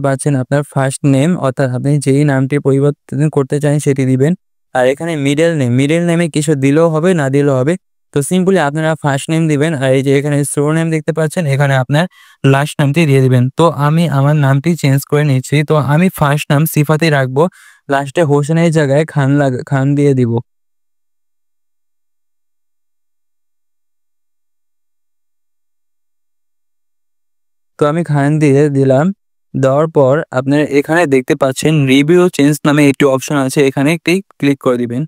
পাচ্ছেন আপনার first name অর্থাৎ আপনি যেই নামটি পরিবর্তন করতে চান সেটি দিবেন। আর এখানে মিডল নেমে কিছু দিলেও হবে না দিলেও হবে। তো সিম্পলি আপনারা ফার্স্ট নেম দিবেন আর এই যে এখানে সুরনেম দেখতে পাচ্ছেন এখানে আপনার লাস্ট নামটি দিয়ে দিবেন। তো আমি আমার নামটি চেঞ্জ করে নিচ্ছি। তো আমি ফার্স্ট নাম সিফাতেই রাখবো। লাস্টে হোসেনের জায়গায় খান দিয়ে দিব। তো আমি খান দিয়ে দিলাম। দেওয়ার পর আপনার এখানে দেখতে পাচ্ছেন রিভিউ চেঞ্জ নামে একটি অপশন আছে এখানে একটি ক্লিক করে দিবেন।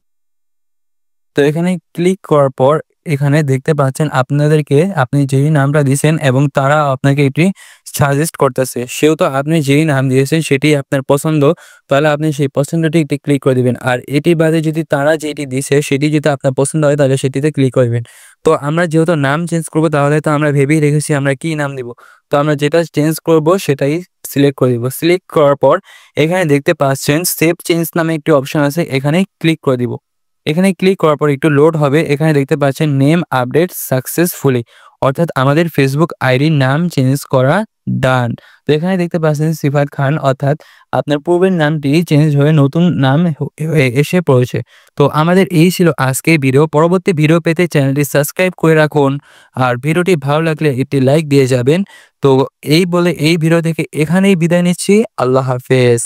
তো এখানে ক্লিক করার পর এখানে দেখতে পাচ্ছেন আপনাদেরকে আপনি যেই নামটা দিয়েছেন এবং তারা আপনাকে এটি সাজেস্ট করতেছে। সেহেতু আপনি যেই নাম দিয়েছেন সেটি আপনার পছন্দ, তাহলে আপনি সেই পছন্দটি একটি ক্লিক করে দিবেন। আর এটি বাদে যদি তারা যেটি দিছে সেটি যদি আপনার পছন্দ হয় তাহলে সেটিতে ক্লিক করবেন। তো আমরা যেহেতু নাম চেঞ্জ করব তাহলে তো আমরা ভেবেই রেখেছি আমরা কি নাম দিব। তো আমরা যেটা চেঞ্জ করব সেটাই সিলেক্ট করে দিব। সিলেক্ট করার পর এখানে দেখতে পাচ্ছেন সেভ চেঞ্জ নামে একটি অপশন আছে এখানে ক্লিক করে দিব। এখানে ক্লিক করার পর একটু লোড হবে। এখানে দেখতে পাচ্ছেন নেম আপডেট সাকসেসফুলি অর্থাৎ আমাদের ফেসবুক আইডির নাম চেঞ্জ করা ডান। তো এখানে দেখতে পাচ্ছেন সিফাত খান অর্থাৎ আপনার পূর্বের নামটি চেঞ্জ হয়ে নতুন নাম হয়ে এসে পড়েছে। তো আমাদের এই ছিল আজকের ভিডিও। পরবর্তী ভিডিও পেতে চ্যানেলটি সাবস্ক্রাইব করে রাখুন। আর ভিডিওটি ভালো লাগলে একটি লাইক দিয়ে যাবেন। তো এই বলে এই ভিডিও থেকে এখানেই বিদায় নিচ্ছি। আল্লাহ হাফেজ।